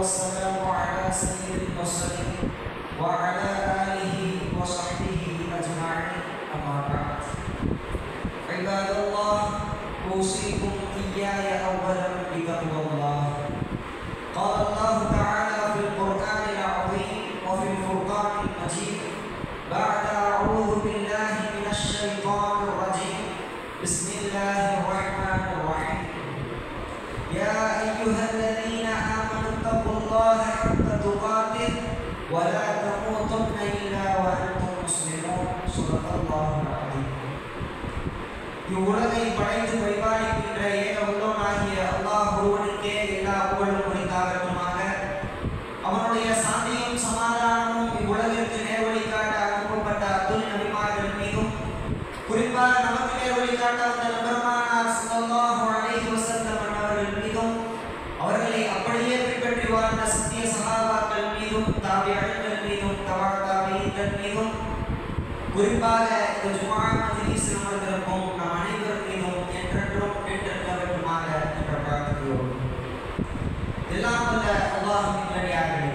والسلام على سيد المرسلين وعلى آله وصحبه أجمعين أما بعد عباد الله أوصيكم إياي أولا بتقوى الله قال الله تعالى في القرآن العظيم وفي الفرقان المجيد بعد أعوذ بالله من الشيطان الرجيم بسم الله الرحمن الرحيم يا أيها الذين آمنوا اتقوا الله حق تقاته ولا تموتن إلا وأنتم مسلمون صدق الله العظيم இவ்வுலகை படைத்து பரிபாலிக்கின்ற ஏக வல்லவனாகிய அல்லாஹ் ஒருவனுக்கே எல்லா புகழும் உரித்தாகட்டுமாக. அவனுடைய சாந்தியும் சமாதானமும் இவ்வுலகிற்கு நேர்வழி காட்ட அனுப்பப்பட்ட அத்துணை நபிமார்கள் மீதும் குறிப்பாக நமக்கு நேர்வழி காட்ட வந்த பெருமானார் ஸல்லல்லாஹு அலைஹி வஸல்லம் அவர்கள் மீதும் அவர்களை அப்படியே பின்பற்றி வாழ்ந்த சத்திய சஹாபாக்கள் மீதும் தாபிஈன்கள் மீதும் தபீஈன்கள் மீதும் குறிப்பாக இந்த ஜும்ஆ மஜ்லிஸில் அமர்ந்திருக்கும் நம் அனைவர் மீதும் என்றென்றும் நிலைநிற்கட்டுமாக என்று பிரார்த்திக்கிறோம். எல்லாம் வல்ல அல்லாஹ்வின் நல்லடியார்களே,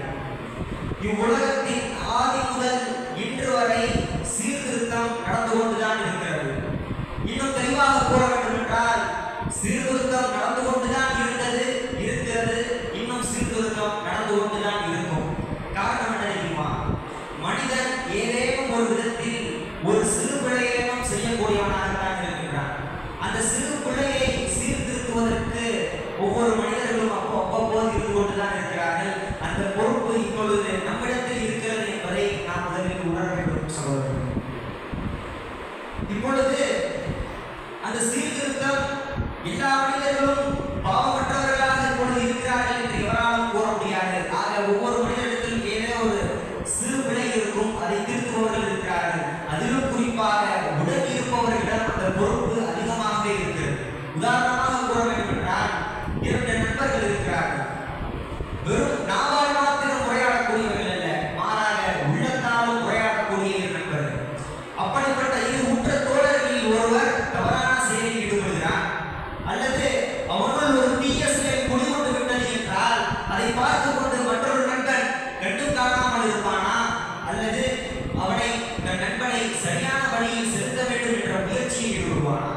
இவ்வுலகத்தின் ஆதி முதல் இன்று வரை சீர்திருத்தம் நடந்து கொண்டுதான் இருக்கிறது. இன்னும் தெளிவாக கூற வேண்டும் என்றால் சீர்திருத்தம் நடந்து கொண்டுதான் இருக்கிறது, இன்னும் சீர்திருத்தம் நடந்து கொண்டுதான் இருக்கும். காரணம் என்ன தெரியுமா? மனிதன் ஏதேனும் ஒரு விதத்தில் ஒரு சிறு பிழையேனும் செய்யக்கூடியவனாகத்தான் இருக்கின்றான். அந்த சிறு பிழையை சீர்திருத்துவதற்கு ஒவ்வொரு மனிதர்களும் அவ்வப்போது இருந்து கொண்டுதான் இருக்கிறார்கள். அந்த பொறுப்பு இப்பொழுது நம்மிடத்தில் இருக்கிறது என்பதை நாம் முதலில் உணர வேண்டும் சகோதரர்கள். இப்பொழுது அந்த சீர்திருத்தம் எல்லா மனிதர்களும் பாவமற்றவர்களாக இப்பொழுது இருக்கிறார்கள் என்று எவராலும் கூற முடியாது. ஆக ஒவ்வொரு மனிதனிடத்தில் ஏதோ ஒரு சிறு பிழை இருக்கும், அதை திருத்துபவர்கள் இருக்கிறார்கள். அதிலும் குறிப்பாக உடன் இருப்பவர்களிடம் அந்த பொறுப்பு அதிகமாகவே இருக்கிறது. உதாரணமாக கூற வேண்டும் என்றால் 2 நண்பர்கள் இருக்கிறார்கள். வெறும் நாவால் மாத்திரம் உரையாடக்கூடியவர்கள் அல்ல, மாறாக உள்ளத்தாலும் உரையாடக்கூடிய 2 நண்பர்கள். அப்படிப்பட்ட இரு உற்ற தோழர்களில் ஒருவர் தவறான செயலில் ஈடுபடுகிறார், அல்லது அவனுள் ஒரு தீய செயல் குடிகொண்டு விட்டது என்றால் அதை பார்த்து கொண்டு மற்றொரு நண்பன் கண்டு காணாமல் இருப்பானா, அல்லது நண்பனை சரியான வழியில் செலுத்த வேண்டும் என்ற முயற்சியில் ஈடுபடுவானா?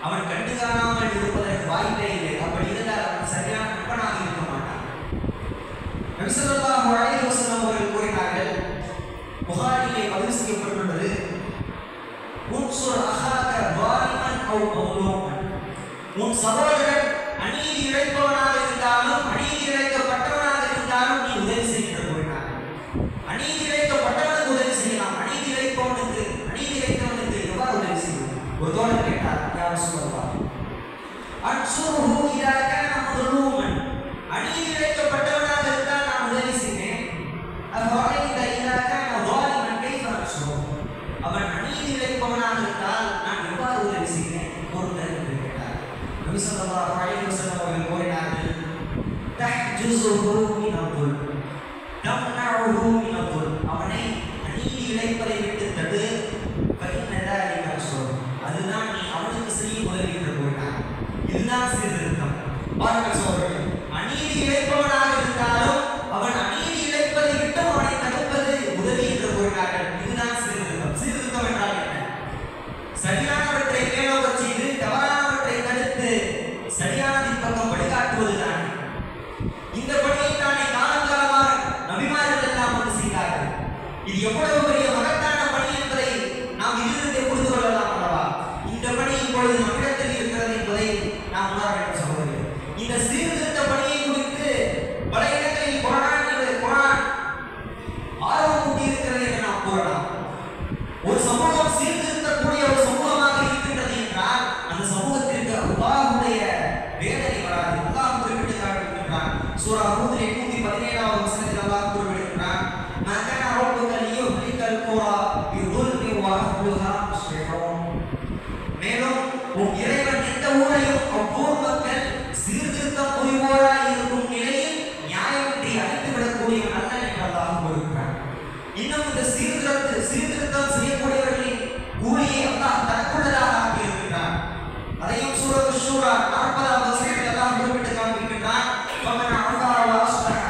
அவன் கண்டு காணாமல் இருப்பதற்கு வாய்ப்பே இல்லை. அப்படி இருந்தால் அவன் சரியான நண்பனாக இருக்க மாட்டான். நபி ஸல்லல்லாஹு அலைஹி வஸல்லம் அவர்கள் கூறினார்கள், புகாரிலே பதிவு செய்யப்பட்டுள்ளது, உன்சுர் அஹாக வாலிமன் அவ் மவ்லூமன், உன் சகோதரன் அநீதி இழைப்பவனாக இருந்தாலும் அநீதி இழைக்கப்பட்டவனாக இருந்தாலும் நீ உதவி செய்ய கூறினார். அநீதி இழைக்கப்பட்டவனுக்கு உதவி செய்யலாம், அநீதி இழைத்தவனுக்கு எவ்வாறு உதவி செய்யும்? ஒரு தோழர் கேட்டார், யா ரசூலல்லாஹ், அன்சுருஹு இதா கான மظلومன், அநீதி இழைக்கப்பட்டவனாக இருந்தால் நான் உதவி செய்வேன். அஃபரைத இதா கான ظالمன் கைஃப அன்சுரு, அவன் அநீதி இழைப்பவனாக இருந்தால் நான் எவ்வாறு உதவி செய்வேன்? பொருள் என்று கேட்டார். நபி ஸல்லல்லாஹு அலைஹி வஸல்லம் அவர்கள் கூறினார்கள், தஹ்ஜுஸுஹு மினல் தம்னஉஹு மினல், அவனை அநீதி இழைப்பதை விட்டு தடு, ஃபஇன்னதாலிக அஸ்ர், அதுதான் நீ அவனுக்கு செய்யும் உதவி என்று கூறினார். இதுதான் சீர்திருத்தம். பாருங்கள் சகோதரர்களே, அநீதி இழைப்பவனாக இருந்தாலும் அவன் அநீதி இழைப்பதை விட்டு அவனை தடுப்பது உதவி என்று கூறினார்கள். இதுதான் சீர்திருத்தம். சீர்திருத்தம் என்றால் என்ன? சரியானவற்றை மேலோகச் செய்து தவறானவற்றை தடுத்து சரியானதின் பக்கம் வழிகாட்டுவதுதான். இந்த பணியை தானே காலங்காலமாக நபிமார்கள் எல்லாம் வந்து செய்தார்கள். இது எவ்வளவு பெரிய மகத்தான பணி என்பதை நாம் இதிலிருந்தே புரிந்து கொள்ளலாம் அல்லவா? இந்த பணி இப்பொழுது நம்மிடத்தில் இருக்கிறது என்பதை நாம் உணர வேண்டும் சகோதரர்களே. இந்த சீர்திருத்த பணியை குறித்து பல இடங்களில் குர்ஆன் ஆர்வம் ஊட்டி இருக்கிறது என்று நாம் கூறலாம். ஒரு சமூகம் சீர்திருத்தக்கூடிய ஒரு சமூகமாக இருக்கின்றது என்றால் அந்த சமூகத்திற்கு அல்லாஹ்வுடைய வேதனை வராது. அல்லாஹ் குறிப்பிட்டு காட்டுகின்றான். சூரா ஹூத்ல 117வது வசனத்தில் அல்லாஹ் குறிப்பிடுகிறான், மா கான ரப்புக லியுஹ்லிகல் குரா பிظுல்மி வ அஹ்லுஹா முஸ்லிஹூன், மேலும் உன் இறைவன் எந்த ஊரையும் அவ்வூர் மக்கள் சீர்திருத்தம் புரிவோராய் இருக்கும் நிலையில் நியாயமின்றி அழித்துவிடக்கூடியவன் அல்ல என்று அல்லாஹ் கூறுகிறான். இன்னும் இந்த சீர்திருத்தம் செய்யக்கூடியவர்களின் கூலியை அல்லாஹ் தனக்குள்ளதாக ஆக்கியிருக்கிறான். அதையும் சூரத்து ஷூரா 40வது வசனத்தில் அல்லாஹ் குறிப்பிட்டு காண்பிக்கின்றான், ஃபமன் அஃபா வ அஸ்லஹ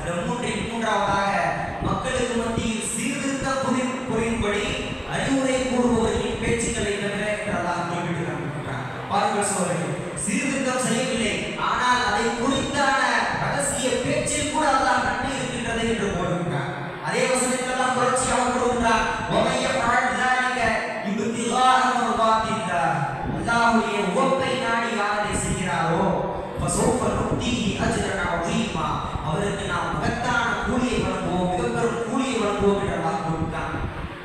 அந்த மூன்றாவதாக மக்களுக்கு மத்தியில் சீர்திருத்தம் புரியும்படி அறிவுரை கூறுபவர்களின் பேச்சுக்களை தவிர என்றெல்லாம் குறிப்பிட்டிருக்கிறார். பாருங்கள் சோழர்கள், சீர்திருத்தம் செய்யவில்லை, ஆனால் அதை குறித்தான ரகசிய பேச்சில் கூட அல்லாஹ் நன்மை இருக்கின்றது என்று போடுகிறார். அதே வசனத்தெல்லாம் தொடர்ச்சியாக கூறுகின்றார், அல்லாஹ்வுடைய உவப்பை நாடி யார் அதை செய்கிறாரோ அவருக்கு நாம் மகத்தான கூலியை வழங்குவோம், மிகப்பெரும் கூலியை வழங்குவோம் என்று அல்லாஹ்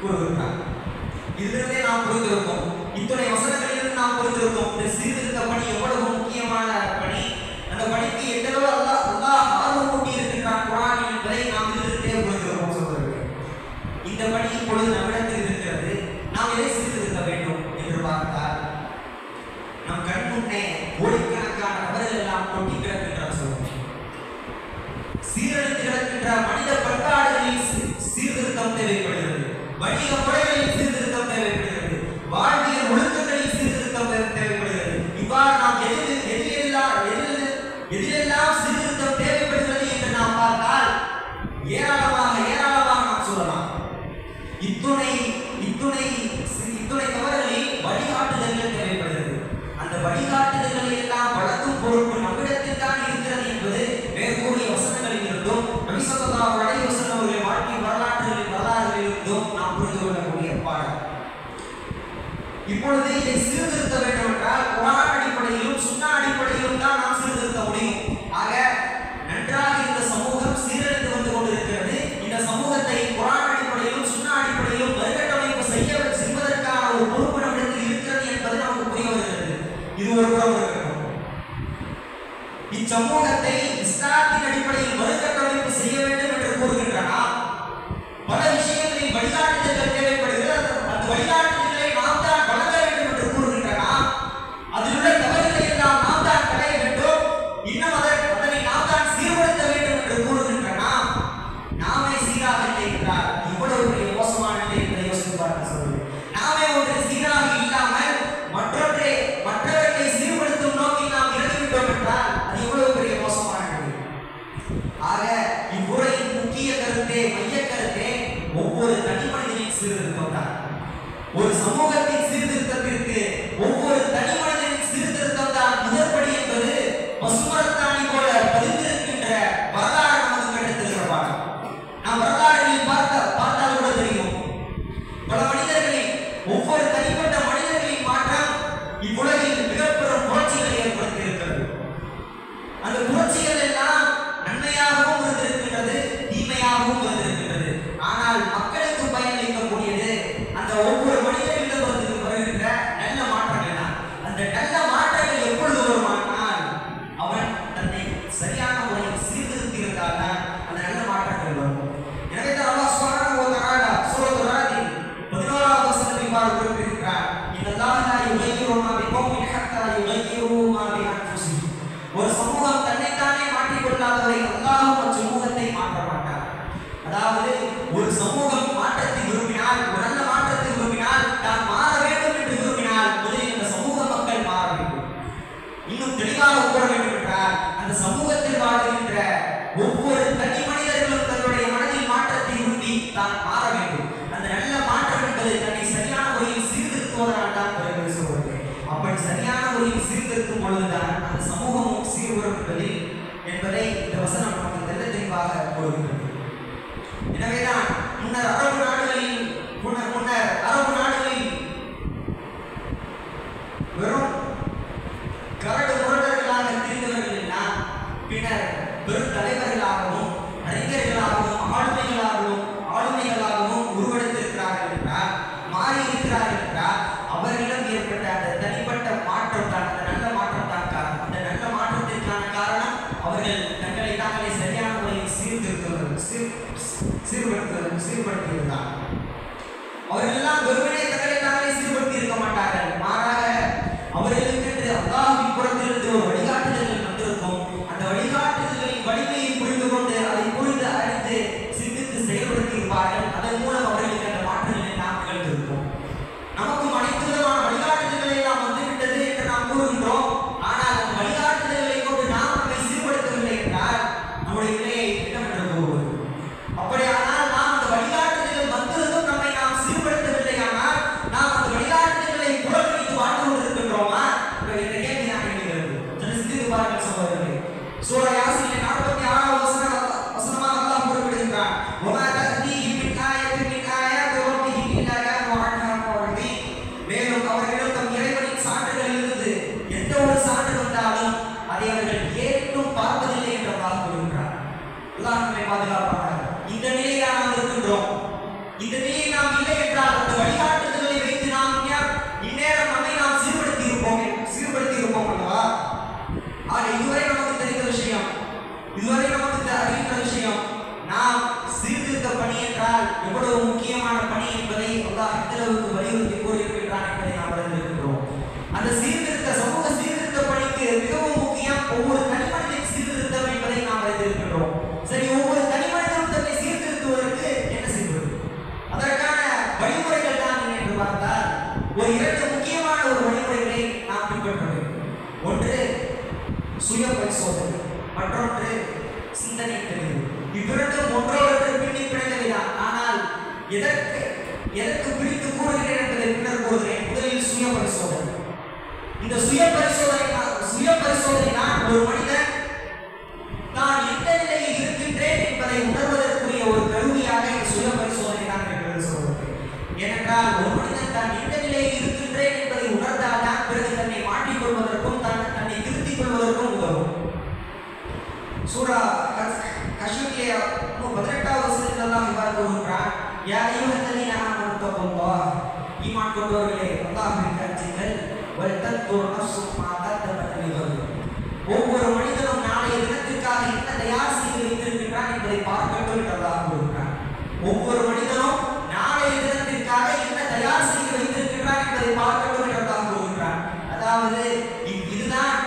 கூறுகிறார். இதிலிருந்தே நாம் புரிந்திருக்கோம், இத்துணை வசனங்களிலிருந்து நாம் புரிந்திருக்கோம் இந்த சீர்திருத்த பணி எவ்வளவு முக்கியமான பணி, அந்த பணிக்கு எந்தளவு அல்லாஹ் ஆர்வம் ஊட்டி இருக்கின்றான் குர்ஆனில் என்பதை நாம் இதிலிருந்தே புரிந்திருக்கோம். சொல்கிறேன், இந்த பணி இப்பொழுது நம்மிடத்தில் இருக்கிறது. நாம் எதை சீர்திருத்த வேண்டும் என்று பார்த்தால், நம் கண் முன்னே கோடிக்கணக்கான நபர்கள் எல்லாம் கொட்டி கிடக்கின்றார். சொல்கிறேன், சீரழித்து கிடக்கின்ற மனித பண்பாடுகளில் சீர்திருத்தம் தேவைப்படுகிறது, வணிக முறைகளில் சீர்திருத்தம் தேவைப்படுகிறது, வாழ்வியல் ஒழுக்கங்களில் சீர்திருத்தம் தேவைப்படுகிறது. இவ்வாறு நாம் எதிலெல்லாம் சீர்திருத்தம் தேவைப்படுகிறது என்று நாம் பார்த்தால் ஏராளமாக நாம் சொல்லலாம். இத்துணை தவறுகளில் வழிகாட்டுதல்கள் தேவைப்படுகிறது. அந்த வழிகாட்டுதல்களை எல்லாம் வழங்கும் பொறுப்பு நம்மிடத்தில் தான் இருக்கிறது என்பது மேற்கூறிய வசனங்களில் இருந்தும் நபி ஸல்லல்லாஹு அலைஹி வஸல்லம் அவர்களின் வாழ்க்கை வரலாறுகளில் இருந்தும் நாம் புரிந்து கொள்ளக்கூடிய பாடம். இப்பொழுது இதை சீர்திருத்த வேண்டும் என்றால் குர்ஆன் அடிப்படையிலும் சுன்னா அடிப்படையிலும் தான் நாம் சீர்திருத்த முடியும். ஆக நன்றாக இந்த சமூகம் சீரழிந்து வந்து கொண்டிருக்கிறது. இந்த சமூகத்தை குர்ஆன் அடிப்படையிலும் சுன்னா அடிப்படையிலும் மறுகட்டமைப்பு செய்வதற்கான ஒரு பொறுப்பு நம்மிடத்தில் இருக்கிறது என்பது நமக்கு புரிய வருகிறது. இது ஒரு புறம் இருக்கட்டும், இச்சமூகத்தை இஸ்லாத்தின் அடிப்படையில் மறுகட்டமைப்பு செய்ய வேண்டும் என்று கூறுகின்றன. பல விஷயங்களில் வழிகாட்டுதல்கள் தேவைப்படுகிறது. அந்த வழிகாட்டுதல்களை நாம் தான் வழங்க வேண்டும் என்று கூறுகின்றன. அதில் உள்ள தவறுகளை எல்லாம் நாம் தான் களைய வேண்டும், இன்னும் அதனை நாம் தான் சீர்படுத்த வேண்டும் என்று கூறுகின்றன. நாமே சீராக இல்லை என்றால் இவ்வளவு பெரிய மோசமான நிலை என்பதை யோசித்து பார்க்க சொல்லுங்கள். நாமே ஒன்று சீராக இல்லாமல் மற்றவர்களை சீர்படுத்தும் நோக்கில் நாம் இறங்கிவிட்டோம் என்றால் அது எவ்வளவு பெரிய மோசமான நிலை. ஆக இவ்வுரையின் முக்கிய கருத்தே, மைய கருத்தே ஒவ்வொரு தனி மனிதனின் சீர்திருத்தம் தான். ஒரு சமூகத்தின் சீர்திருத்தத்திற்கு ஒவ்வொரு தனி மனிதனின் சீர்திருத்தம் தான் முதற்படி என்பது பசுமரத்தாணி போல பதிந்திருக்கின்ற வரலாறு நமக்கு கண்டிருக்கிற பாடம். நாம் வரலாறுகளில் பார்த்தால் கூட தெரியும், பல மனிதர்களின் ஒவ்வொரு தனிப்பட்ட மனிதர்களின் மாற்றம் இவ்வுலகில் மிகப்பெரும் புரட்சிகளை ஏற்படுத்தி இருக்கிறது. அந்த புரட்சிகள் எல்லாம் நன்மையாகவும் இருந்திருக்கின்றது, தீமையாகவும் இருந்திருக்கின்றது. ஆனால் மக்களுக்கு பயனளிக்கக்கூடியது அந்த ஒவ்வொரு மனிதர்களிடம் வருகின்ற நல்ல மாற்றங்கள் தான். அந்த நல்ல மாற்றங்கள் எப்பொழுது வருமானால் அவன் தன்னை சரியான முறையில் சீர்திருத்தி இருந்தால் தான் அந்த நல்ல மாற்றங்கள் வரும். எனவே தான் அல்லாஹ் சுப்ஹானஹு வ தஆலா சூரத்துல் ரஅதில் 11வது வசனத்தில் குறிப்பிட்டிருக்கிறார், இன்னல்லாஹ லா யுகையிரு மா பிகௌமின் ஹத்தா யுகையிரு மா பி அன்ஃபுஸிஹிம். ஒரு சமூகம் தன்னைத்தானே மாற்றிக் கொள்ளாதவரை அல்லாஹ் அச்சமூகத்தை மாற்ற மாட்டார். அதாவது ஒரு சமூகம் மாற்றத்தை விரும்பினால், ஒரு நல்ல மாற்றத்தை விரும்பினால், தான் மாற வேண்டும் என்று விரும்பினால் முதலில் இந்த சமூக மக்கள் மாற வேண்டும். இன்னும் தெளிவாக கூற வேண்டும் என்றால் அந்த சமூகத்தில் வாழ்கின்ற ஒவ்வொரு தனி மனிதர்களும் தன்னுடைய மனதில் மாற்றத்தை விரும்பி தான் மாற வேண்டும். அந்த நல்ல மாற்றம் என்பது தன்னை சரியான முறையில் சீர்திருத்துவதால் தான் வருகிறது சொல்வது. அப்படி சரியான முறையில் சீர்திருத்தும் பொழுதுதான் அந்த சமூகமும் சீர்வரும் என்பதை இந்த வசனம் நமக்கு தெல்ல தெளிவாக கூறுகின்றது. எனவேதான் முன்னர் அரபு நாடுகளில் வெறும் கரடு முரடர்களாக தெரிந்தவர்கள் எல்லாம் பின்னர் பெரும் தலைவர்களாகவும் அறிஞர்களாகவும் ஆளுமைகளாகவும் உருவெடுத்திருக்கிறார்கள் என்றால், மாறி இருக்கிறார்கள் என்றால் அவர்களிடம் ஏற்பட்ட அந்த தனிப்பட்ட மாற்றம் தான், அந்த நல்ல மாற்றம் தான் காரணம். அந்த நல்ல மாற்றத்திற்கான காரணம் அவர்கள் தங்களை தாங்களே சரியான முறையில் சீர்படுத்தியிருந்தார். அவர்கள் எல்லாம் வெறுமனே தங்களை தாங்களே சீர்படுத்தி இருக்க மாட்டார்கள். மாறாக அவர்களுக்கு அல்லாஹ்வின் புறத்திலிருந்து ஒரு வழிகாட்டுதல்கள் வந்திருக்கும். அந்த வழிகாட்டுதல்களின் வலிமையை புரிந்து கொண்டு அதை புரிந்து அறிந்து சிந்தித்து செயல்படுத்தி இருப்பார்கள். அதன் மூலம் அவர்களுக்கு அந்த மாற்றங்களை நாம் நிகழ்ந்திருப்போம். நமக்கும் அனைத்து விதமான வழிகாட்டுதல்களை எல்லாம் வந்துவிட்டது என்று நாம் கூறுகின்றோம். ஆனால் அந்த வழிகாட்டுதல்களை கொண்டு நாம் நம்மை சீர்படுத்தவில்லை என்றால் நம்முடைய நிலையை திட்டமிட்டு அல்லாஹ் நம்மை பாதுகாப்பானாக. இந்த நிலையில் நாம் இருக்கின்றோம். இந்த நிலையில் நாம் இல்லை என்றால் அந்த வழிகாட்டுதல்களை வைத்து நாம் இந்நேரம் நம்மை நாம் சீர்படுத்தி இருப்போம் அல்லவா? ஆக இதுவரை நமக்கு தெரிந்த விஷயம், இதுவரை நமக்கு அறிந்த விஷயம், நாம் சீர்திருத்த பணி என்றால் எவ்வளவு முக்கியமான பணி என்பதை அல்லாஹ் எந்தளவுக்கு வலியுறுத்தி கூறியிருக்கின்றான் என்பதை நாம் அறிந்திருக்கிறோம். அந்த சமூக சீர்திருத்த பணிக்கு மிகவும் முக்கியம் ஒவ்வொரு தனிமனிதனின் சீர்திருத்தம் என்பதை நாம் அறிந்திருக்கின்றோம். சரி, ஒவ்வொரு தனிமனிதனும் தன்னை சீர்திருத்துவதற்கு என்ன செய்வது? அதற்கான வழிமுறைகள் தான் என்று பார்த்தால் ஒரு 2 முக்கியமான வழிமுறைகளை நாம் பின்பற்ற வேண்டும். ஒன்று சுய பரிசோதனை, மற்றொன்று சிந்தனை தெளிவு. இவ்விரண்டும் ஒன்றோடொன்று பின்னி பிணைந்தவைதான். ஆனால் எதற்கு பிரித்து கூறுகிறேன் என்பதை பின்னர் கூறுகிறேன். முதலில் சுய பரிசோதனை. இந்த சுய பரிசோதனை தான் ஒரு மனிதன் நான் எந்த நிலையில் இருக்கின்றேன் என்பதை உணர்வதற்குரிய ஒரு கருவியாக இந்த சுய பரிசோதனை தான் என்று சொல்கிறேன். ஏனென்றால் ஒரு மனிதன் தான் எந்த நிலையில் இருக்கின்றேன் என்பதை உணர்ந்தால் தான் பிறகு தன்னை மாற்றிக் கொள்வதற்கும் தன்னை திருத்திக் கொள்வதற்கும் உதவும். சூரா கஷ்மீரிலே 18வது வசனத்தில் அல்லாஹ் இவ்வாறு கூறுகிறான், யா அய்யுஹல்லதீன ஆமனு தக்குல்லாஹ், ஈமான் கொண்டவர்களே அல்லாஹ்விற்கு அஞ்சுங்கள், வல் தன்துர் நஃப்சும் மா கத்தமத் லிகத், ஒவ்வொரு மனிதனும் நாளைய தினத்திற்காக என்ன தயார் செய்து வைத்திருக்கிறான் என்பதை பார்க்கட்டும் என்று அல்லாஹ் கூறுகிறான். ஒவ்வொரு மனிதனும் நாளைய தினத்திற்காக என்ன தயார் செய்து வைத்திருக்கிறான் என்பதை பார்க்கட்டும் என்று அல்லாஹ் கூறுகிறான். அதாவது இதுதான்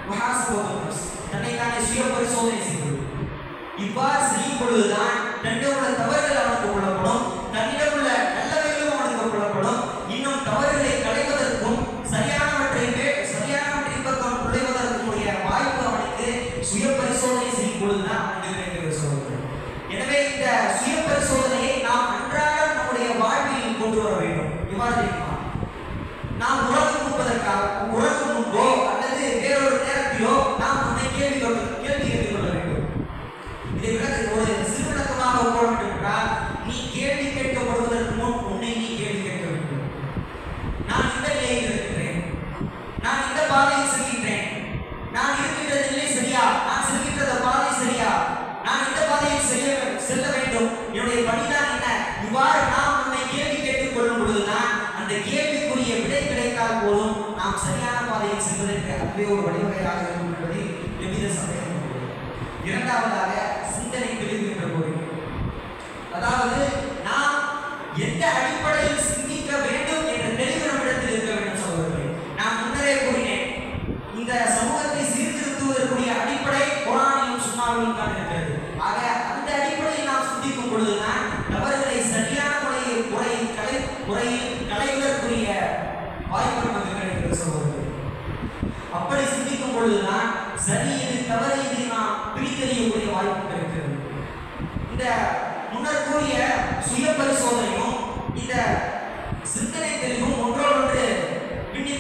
முஹாஸபத்துன் நஃப்ஸ், தன்னைத்தானே சுய பரிசோதனை செய்வது. இவ்வாறு செய்யும் பொழுதுதான் தன்னிடம் உள்ள தவறுகள் அவனுக்கு புலப்படும், தன்னிடம் உள்ள நல்லவைகளும் அவனுக்கு புலப்படும். இன்னும் தவறுகளை களைவதற்கும் சரியானவற்றை பக்கம் நுழைவதற்குரிய வாய்ப்பு அவனுக்கு சுய பரிசோதனை செய்யும் பொழுதுதான் அவனுக்கு கிடைக்கிறது. எனவே இந்த சுய பரிசோதனையை நாம் அன்றாடம் நம்முடைய வாழ்வில் கொண்டு வர வேண்டும். இவ்வாறு தெரியுமா, நாம் உறங்கும் முன்போ அல்லது வேறொரு நேரத்திலோ நாம் நம்மை கேள்வி கேட்டுக் கொள்ள வேண்டும். இதை ஒரு சிறுவிளக்கமாக கூற வேண்டும் என்றால், நீ கேள்வி கேட்கப்படுவதற்கு முன் உன்னை நீ கேள்வி கேட்க வேண்டும். நான் இந்த நிலையில் இருக்கிறேன், நான் இந்த பாதையில் செல்கின்றேன், நான் இருக்கின்ற நிலை சரியா, நான் செல்கின்ற பாதை சரியா, நான் இந்த பாதையில் செல்ல வேண்டும், என்னுடைய பணிதான் என்ன? இவ்வாறு நாம் நம்மை கேள்வி கேட்டுக் கொள்ளும் பொழுதுதான் அந்த கேள்விக்குரிய விடை கிடைத்தால் போதும் நாம் சரியான பாதையில் செல்வதற்கு அதுவே ஒரு வழிவகையாக இருக்கும் என்பதில் எவ்வித சந்தேகம் இல்லை. இரண்டாவதாக சிந்தனை தெளிவு என்ற பொருள். அதாவது நாம் எந்த அடிப்படையில் சிந்திக்க வேண்டும் என்ற தெளிவு நம்மிடத்தில் இருக்க வேண்டும் சகோதரர்களே. நான் முன்னரே கூறினேன், இந்த சமூகத்தை சீர்திருத்துவதற்குரிய அடிப்படை குர்ஆனிலும் சுன்னாவிலும் தான் இருக்கிறது. ஆக அந்த அடிப்படையில் நாம் சிந்திக்கும் பொழுதுதான் தவறுகளை சரியான முறையில் களைவதற்குரிய வாய்ப்பு நமக்கு கிடைக்கிறது சகோதரர்களே. அப்படி சிந்திக்கும் பொழுதுதான் சரி எது தவறு எது நாம் பிரித்தறியக்கூடிய வாய்ப்பு கிடைக்கிறது. இந்த முன்னர் கூறிய சுய பரிசோதனையும் இந்த சிந்தனை தெளிவும் ஒன்றோடொன்று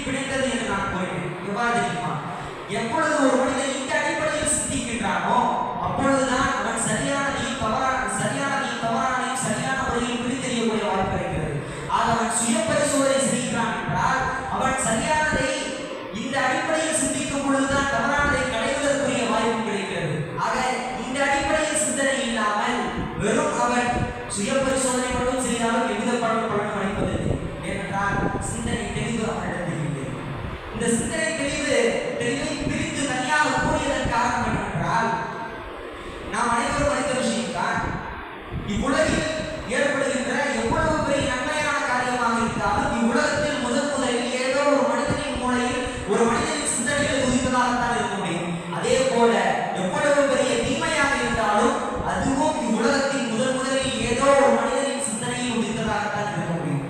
பிணைந்தது என்று நான் கூறினேன். எவ்வாறு தெரியுமா, எப்பொழுது ஒரு மனிதன் இந்த அடிப்படையில் சிந்திக்கின்றானோ அப்பொழுதுதான் அவன் சரியானதையும் தவறானதையும் சரியான முறையில் பிரித்தறியக்கூடிய வாய்ப்பு கிடைக்கிறது. ஆக அவன் சுய பரிசோதனை செய்கிறான் என்றால் அவன் சரியானதை இந்த அடிப்படையில் சிந்திக்கும் பொழுதுதான் தவறானதை களைவதற்குரிய வாய்ப்பு கிடைக்கிறது. ஆக இந்த அடிப்படையில் சிந்தனை இல்லாமல் வெறும் அவன் சுய பரிசோதனை மட்டும் செய்தாலும் எவ்வித பலனும் அளிப்பதில்லை. ஏனென்றால் சிந்தனை தெளிவு அவனிடத்தில் இல்லை. இந்த சிந்தனை தெளிவை பிரித்து தனியாக கூறியதன் காரணம் என்னவென்றால், நாம் அனைவரும் அறிந்த விஷயம்தான், இவ்வுலகில் ஏற்படுகின்ற எவ்வளவு பெரிய நன்மையான காரியமாக இருந்தாலும் இவ்வுலகத்தில் முதலில் ஏதோ ஒரு மனிதனின் மூளையில் ஒரு மனிதனின் சிந்தனைகள் உதித்ததாகத்தான் இருக்க முடியும். அதே போல எவ்வளவு பெரிய தீமையாக இருந்தாலும் அதுவும் இவ்வுலகத்தின் முதலில் ஏதோ ஒரு மனிதனின் சிந்தனையில் உதித்ததாகத்தான் இருக்க முடியும்.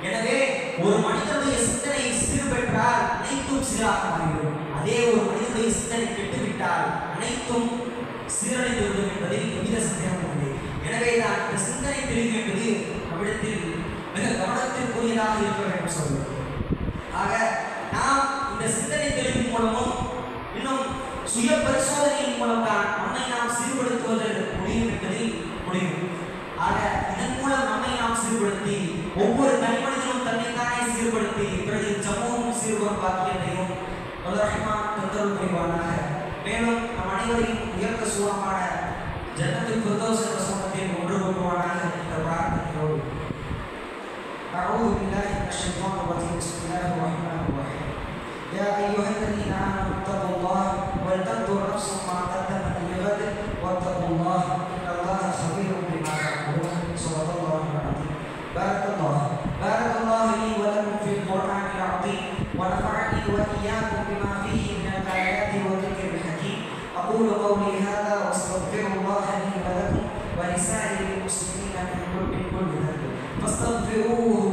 எனவே ஒரு மனிதனுடைய சிந்தனை சீர்பெற்றால் அனைத்தும் சீராக மாறிவிடும். அதே ஒரு மனிதனுடைய சிந்தனை கெட்டுவிட்டால் அனைத்தும் சீரழிந்துவிடும் என்பதில் எவ்வித சந்தேகமும் இல்லை. எனவே தான் இந்த சிந்தனை தெளிவு என்பது நம்மிடத்தில் மிக கவனத்திற்குரியதாக இருக்க வேண்டும் சொல்லுவோம். ஆக நாம் இந்த சிந்தனை தெளிவின் மூலமும் இன்னும் சுய பரிசோதனையின் மூலம் தான் நம்மை நாம் சீர்படுத்துவதற்கு முடியும் என்பதில் முடியும். ஆக இதன் மூலம் நம்மை நாம் சீர்படுத்தி ஒவ்வொரு தனிமனிதனும் தன்னைத்தானே சீர்படுத்தி பிறகு சமூகமும் சீர்படும் பாக்கியத்தையும் ரஹ்மான் தந்தருள் புரிவானாக. மேலும் நம் அனைவரையும் உயர்ந்த சூழமான ஜன்னத்துல் ஃபிர்தௌஸ் என்ற சொர்க்கத்தில் ஒன்று கொள்வானாக என்ற பிரார்த்தனையோடு أعوذ بالله من الشيطان الرجيم بسم الله الرحمن الرحيم يا أيها الذين آمنوا اتقوا الله ولتنظر نفس ما قدمت لغد واتقوا الله إن الله خبير بما تعملون صدق الله العظيم بارك الله لي ولكم في القرآن العظيم ونفعني وإياكم بما فيه من الآيات والذكر الحكيم أقول قولي هذا وأستغفر الله لي ولكم ولسائر المسلمين من كل ذنب فاستغفروه